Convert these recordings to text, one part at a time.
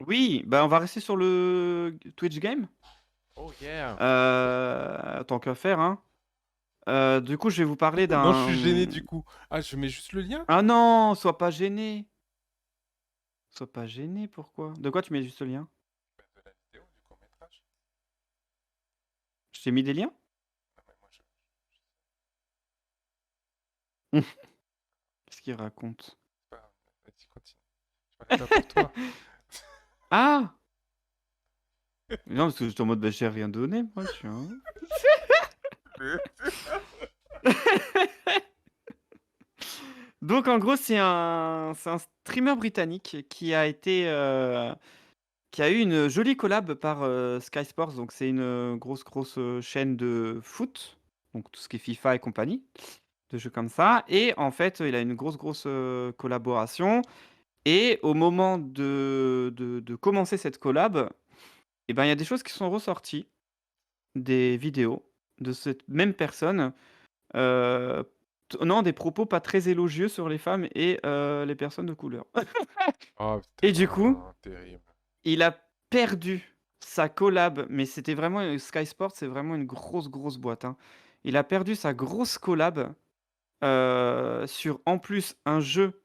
Oui, bah, on va rester sur le Twitch game, Oh yeah! tant qu'à faire, hein. Du coup, je vais vous parler Non, je suis d'un gêné du coup. Ah, je mets juste le lien? ah non, sois pas gêné! Sois pas gêné, pourquoi? De quoi tu mets juste le lien? Bah, de la vidéo, du court-métrage. Je t'ai mis des liens? Ah, mais moi, Qu'est-ce qu'il raconte? c'est pas grave. Vas-y, continue. Je parlais pas pour toi. Ah! Non, parce que j'étais en mode: «Bah, j'ai rien donné moi, tu vois?» Donc en gros, c'est un streamer britannique qui a eu une jolie collab par, Sky Sports, donc c'est une, grosse, chaîne de foot, donc tout ce qui est FIFA et compagnie, de jeux comme ça et en fait, il a une grosse, collaboration et au moment de commencer cette collab et ben, il y a des choses qui sont ressorties, des vidéos de cette même personne, heu, tenant des propos pas très élogieux sur les femmes et les personnes de couleur. Oh Et du coup, putain, terrible. il a perdu sa collab, mais c'était vraiment, Sky Sports, c'est vraiment une grosse boîte, hein. Il a perdu sa grosse collab, sur en plus un jeu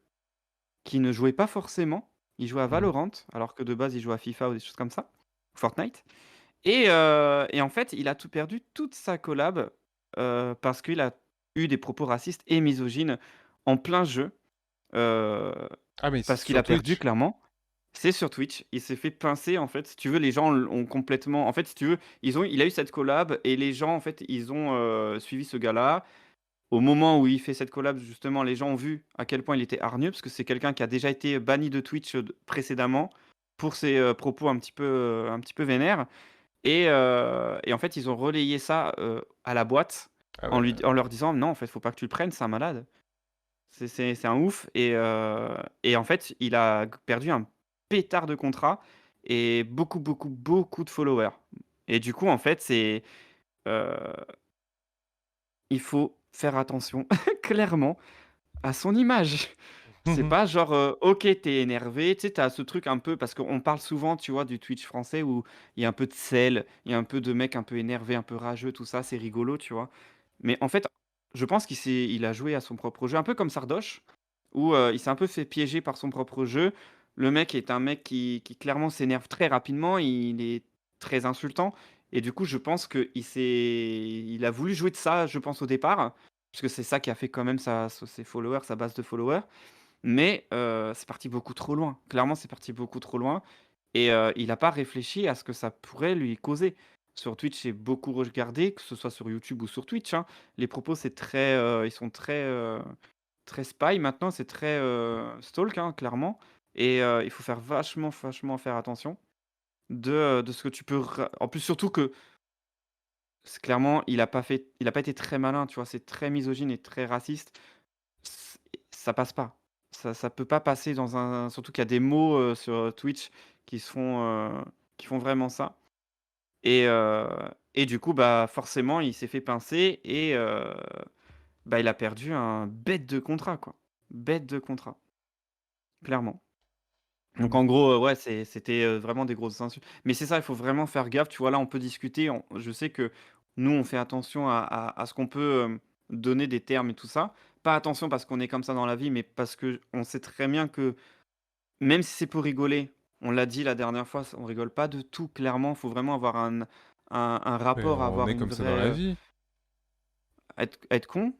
qu'il ne jouait pas forcément. Il jouait à Mmh. Valorant, alors que de base il jouait à FIFA ou des choses comme ça, Fortnite et en fait, il a tout perdu, toute sa collab, parce qu'il a eu des propos racistes et misogynes en plein jeu, heu, Ah, mais c'est parce qu'il sur a perdu Twitch? clairement. C'est sur Twitch. Il s'est fait pincer, en fait, si tu veux, les gens l'ont complètement en fait, si tu veux, il a eu cette collab et les gens, en fait, ils ont, suivi ce gars-là. Au moment où il fait cette collab, justement, les gens ont vu à quel point il était hargneux, parce que c'est quelqu'un qui a déjà été banni de Twitch, d précédemment pour ses, propos un petit peu vénères et en fait, ils ont relayé ça, à la boîte Ah ouais. en leur disant: «Non, en fait, faut pas que tu le prennes, c'est un malade. C'est un ouf» et en fait, il a perdu un pétard de contrat et beaucoup de followers et du coup, en fait, heu, il faut faire attention clairement à son image. C'est pas genre, OK, tu es énervé, tu sais, tu as ce truc un peu parce qu'on parle souvent, tu vois, du Twitch français où il y a un peu de sel, il y a un peu de mecs un peu énervés, un peu rageux, tout ça, c'est rigolo, tu vois? Mais en fait, je pense il a joué à son propre jeu, un peu comme Sardoche, où, il s'est un peu fait piéger par son propre jeu. Le mec est un mec qui clairement s'énerve très rapidement, il est très insultant et du coup, je pense il a voulu jouer de ça, je pense, au départ, puisque c'est ça qui a fait quand même ses followers, sa base de followers. Mais, c'est parti beaucoup trop loin. Clairement, c'est parti beaucoup trop loin et il a pas réfléchi à ce que ça pourrait lui causer. Sur Twitch, c'est beaucoup regardé, que ce soit sur YouTube ou sur Twitch, hein. Les propos, c'est très, ils sont très, très spy maintenant, c'est très, stalk, hein, clairement et il faut faire vachement faire attention de ce que tu peux ra en plus, surtout que c'est clairement, il a pas été très malin, tu vois? C'est très misogyne et très raciste. C Ça passe pas. Ça peut pas passer dans un surtout qu'il y a des mots, sur, Twitch qui se font, qui font vraiment ça et heu et du coup, bah, forcément, il s'est fait pincer et bah, il a perdu un bête de contrat, quoi. Bête de contrat, clairement. Donc Mmh. en gros, ouais, c'était, vraiment des grosses insultes. Mais c'est ça, il faut vraiment faire gaffe, tu vois? Là, on peut discuter, on je sais que nous, on fait attention à ce qu'on peut, donner des termes et tout ça. Pas attention parce qu'on est comme ça dans la vie, mais parce qu'on sait très bien que même si c'est pour rigoler, on l'a dit la dernière fois, on rigole pas de tout clairement, il faut vraiment avoir un Mais rapport, on avoir est une comme ça dans la vraie, vie. être con?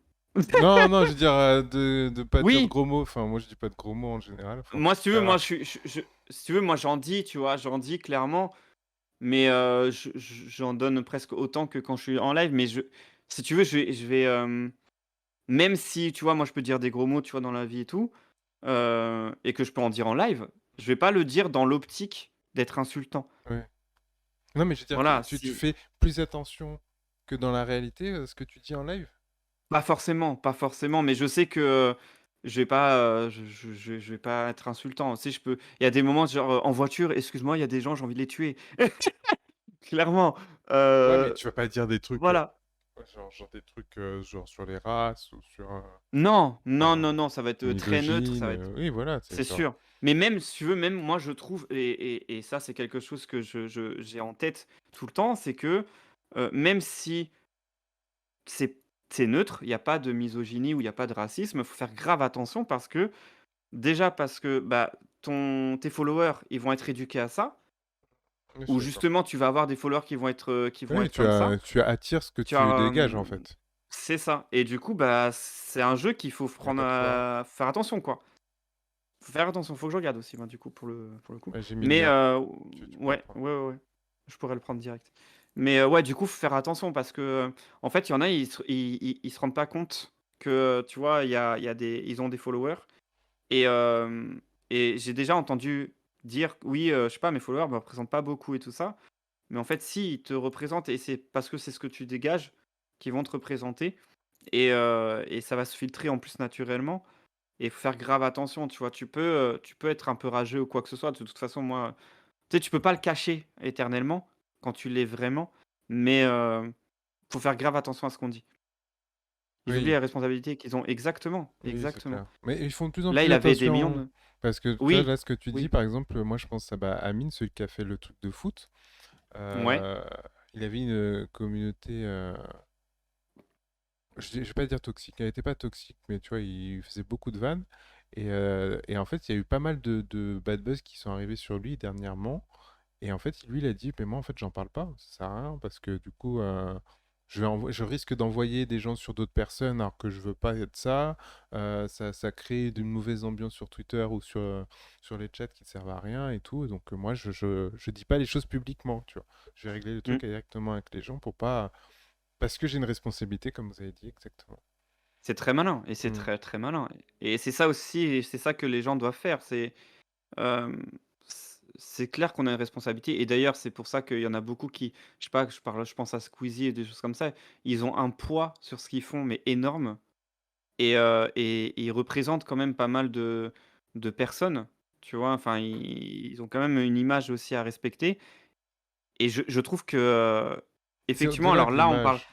Non, non, je veux dire, de pas dire de Oui! gros mots. Enfin, moi, je dis pas de gros mots en général. Enfin, Moi, si tu c'est veux, très moi, rare. si tu veux, moi, j'en dis, tu vois? J'en dis clairement, mais j'en donne presque autant que quand je suis en live, mais si tu veux, même si, tu vois, moi, je peux dire des gros mots, tu vois, dans la vie et tout, et que je peux en dire en live, je vais pas le dire dans l'optique d'être insultant. Ouais. Non, mais je veux dire, Voilà, tu si fais plus attention que dans la réalité, ce que tu dis en live? pas forcément, mais je sais que, je vais pas, je vais pas être insultant. Tu sais, il y a des moments genre, en voiture: «Excuse-moi, il y a des gens, j'ai envie de les tuer». Clairement, Ouais, mais heu, tu vas pas dire des trucs, voilà. Ouais, genre des trucs genre sur les races ou sur Non, non, enfin, non, non, ça va être, très neutre, ça misogyne. va être Oui, voilà, c'est c'est genre. sûr. Mais même, si tu veux, même moi, je trouve et ça, c'est quelque chose que j'ai en tête tout le temps, c'est que, même si c'est c'est neutre, il y a pas de misogynie ou il y a pas de racisme, il faut faire grave attention parce que déjà parce que, bah, tes followers, ils vont être éduqués à ça Oui, je suis ou d'accord. justement tu vas avoir des followers qui vont Oui, être comme ça. tu attires ce que Tu tu as, dégages en fait. c'est ça et du coup, bah, c'est un jeu qu'il faut Il n'y a prendre pas de choix. à faire attention, quoi. Faut faire attention, faut que je regarde aussi moi du coup pour le coup. Ouais, j'ai mis le Mais lien. Tu pourras le ouais, prendre. ouais, ouais, ouais, je pourrais le prendre direct. Mais ouais, du coup, faut faire attention parce que, en fait, il y en a, ils se rendent pas compte que, tu vois, il y a des ils ont des followers et j'ai déjà entendu dire: «Oui, je sais pas, mes followers me représentent pas beaucoup et tout ça». Mais en fait, si, ils te représentent et c'est parce que c'est ce que tu dégages qu'ils vont te représenter et ça va se filtrer en plus naturellement. Et il faut faire grave attention, tu vois? Tu peux être un peu rageux ou quoi que ce soit. De toute façon, moi, tu sais, tu peux pas le cacher éternellement quand tu l'es vraiment, mais faut faire grave attention à ce qu'on dit. Ils oublient Oui, la responsabilité qu'ils ont exactement, oui, c'est exactement. clair. Mais ils font de plus en Là, plus il avait des millions attention de parce que tu vois, oui, là, ce que tu dis, oui, par exemple, moi, je pense à bah, Amine, celui qui a fait le truc de foot. ouais, Euh, il avait une communauté, je vais pas dire toxique, elle n'était pas toxique, mais tu vois, il faisait beaucoup de vannes. Et en fait, il y a eu pas mal de bad buzz qui sont arrivés sur lui dernièrement. Et en fait, lui, il a dit, mais moi, en fait, j'en parle pas, ça sert à rien, parce que du coup, je risque d'envoyer des gens sur d'autres personnes alors que je veux pas être ça. Ça crée d'une mauvaise ambiance sur Twitter ou sur les chats qui ne servent à rien et tout. Donc, moi, je dis pas les choses publiquement, tu vois. Je vais régler le mmh, truc directement avec les gens pour pas. Parce que j'ai une responsabilité, comme vous avez dit, exactement. c'est très malin et c'est Mm. très, très malin et c'est ça aussi et c'est ça que les gens doivent faire. C'est clair qu'on a une responsabilité et d'ailleurs, c'est pour ça qu'il y en a beaucoup qui je sais pas, je pense à Squeezie et des choses comme ça. Ils ont un poids sur ce qu'ils font, mais énorme et ils représentent quand même pas mal de personnes, tu vois? Enfin, ils ont quand même une image aussi à respecter et je trouve que, C'est effectivement, au-delà alors de là, on parle l'image.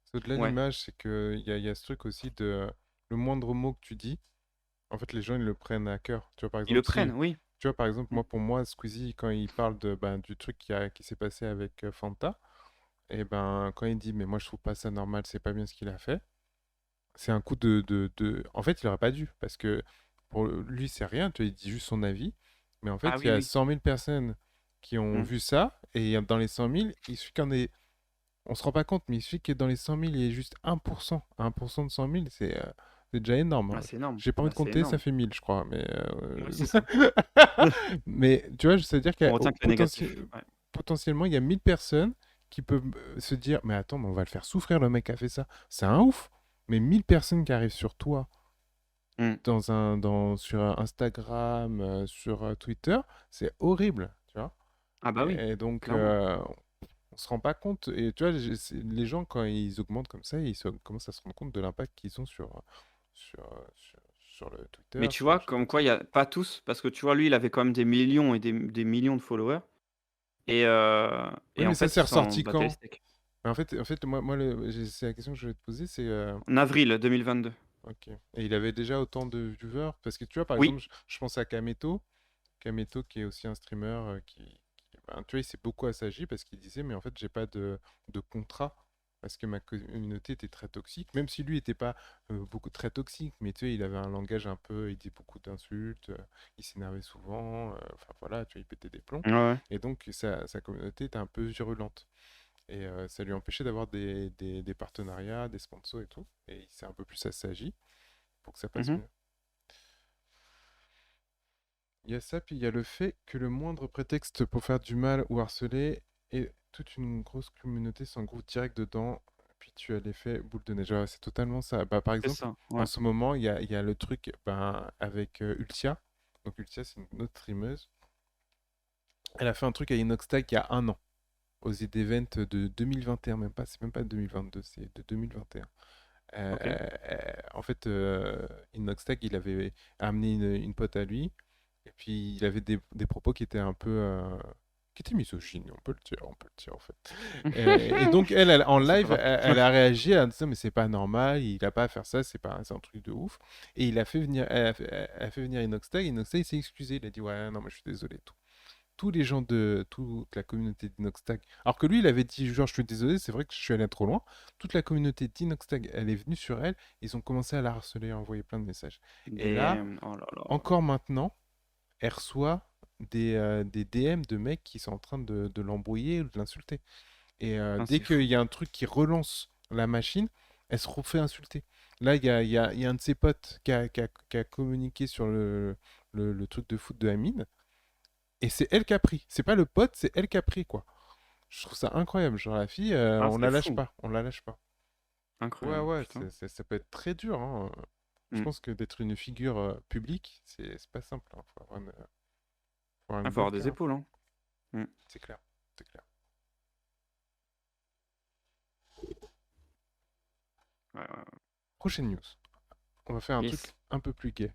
C'est au-delà de ouais, l'image, c'est que il y a ce truc aussi de le moindre mot que tu dis, en fait, les gens ils le prennent à cœur. Tu vois, par ils le exemple, si, prennent, oui. tu vois, par exemple, Mmh, moi, pour moi, Squeezie, quand il parle de, ben, du truc qui s'est passé avec Fanta, et ben, quand il dit, mais moi, je trouve pas ça normal, c'est pas bien ce qu'il a fait, c'est un coup En fait, il aurait pas dû, parce que pour lui, c'est rien, tu vois, il dit juste son avis, mais en ah fait, il y oui, a oui. 100 000 personnes qui ont Mmh, vu ça, et dans les 100 000, il suffit qu'il y en ait. On se rend pas compte, mais il suffit que dans les 100 000, il y ait juste 1%. 1% de 100 000, c'est déjà énorme, ah, hein. c'est énorme. J'ai pas envie Bah, de c'est compter, ça énorme. fait 1000, je crois. Mais, Oui, c'est ça. mais tu vois, c'est-à-dire On retient que le négatif, ouais. potentiellement, il y a 1000 personnes qui peuvent se dire, mais attends, mais on va le faire souffrir, le mec qui a fait ça. C'est un ouf. Mais 1000 personnes qui arrivent sur toi, Mmh. sur Instagram, sur Twitter, c'est horrible, tu vois. Ah bah oui, Et donc, clairement. on se rend pas compte. Et tu vois, les gens, quand ils augmentent comme ça, commencent à se rendre compte de l'impact qu'ils ont sur le Twitter, Mais tu vois, sur comme quoi X. il y a pas tous, parce que tu vois, lui, il avait quand même des millions et des millions de followers Oui, et mais en ça, fait, c'est il s'en ressorti battait les quand? steaks. En fait, c'est la question que je vais te poser, c'est En avril 2022. ok. Et il avait déjà autant de viewers? Parce que tu vois, par Oui. exemple, je pense à Kameto qui est aussi un streamer ben, tu vois, il s'est beaucoup assagi parce qu'il disait, mais en fait, j'ai pas de contrat parce que ma communauté était très toxique, même si lui était pas beaucoup très toxique, mais tu sais, il avait un langage un peu, il disait beaucoup d'insultes, il s'énervait souvent, enfin voilà, tu vois, il pétait des plombs, Ouais, ouais. et donc sa communauté était un peu virulente. Et ça lui empêchait d'avoir des partenariats, des sponsors et tout, et il s'est un peu plus assagi pour que ça passe Mmh. mieux. Il y a ça, puis il y a le fait que le moindre prétexte pour faire du mal ou harceler et toute une grosse communauté s'engouffre direct dedans, puis tu as l'effet boule de neige. Ouais, c'est totalement ça. Bah, par C'est exemple, ça, en ouais. ce moment, il y a le truc ben, avec Ultia. Donc Ultia, c'est une autre streameuse. Elle a fait un truc à Inoxtag il y a un an, aux Event de 2021, même pas, c'est même pas 2022, c'est de 2021. OK. En fait, Inoxtag, il avait amené une pote à lui, et puis il avait des propos qui étaient un peu qui était misogyne, on peut le dire en fait. Et donc elle, en C'est pas live, grave. elle a réagi en disant mais c'est pas normal, il a pas à faire ça, c'est un truc de ouf. Et il a fait venir, elle a fait venir Inoxtag, Inoxtag il s'est excusé, il a dit ouais non mais je suis désolé, tout. Tous les gens de toute la communauté d'Inoxtag, alors que lui il avait dit genre je suis désolé, c'est vrai que je suis allé trop loin. Toute la communauté d'Inoxtag, elle est venue sur elle, ils ont commencé à la harceler, à envoyer plein de messages. Et là, Damn, oh là là. encore maintenant, elle reçoit des DM de mecs qui sont en train de l'embrouiller ou de l'insulter. Et Ah, dès c'est qu'il fou. y a un truc qui relance la machine, elle se refait insulter. Là, il y a un de ses potes qui a communiqué sur le truc de foot de Amine. Et c'est elle qui a pris. C'est pas le pote, c'est elle qui a pris, quoi. Je trouve ça incroyable. Genre, la fille, Ah, on c'est la lâche fou. pas. On la lâche pas. Ouais, Incroyable, ouais, putain. ça peut être très dur, hein. Je Mm. pense que d'être une figure publique, c'est pas simple, hein. Faut avoir Ah, une faut bonne avoir des carte. épaules, hein. Mm. C'est clair. C'est clair. Ouais, ouais. Prochaine news. On va faire un truc Yes. un peu plus gai.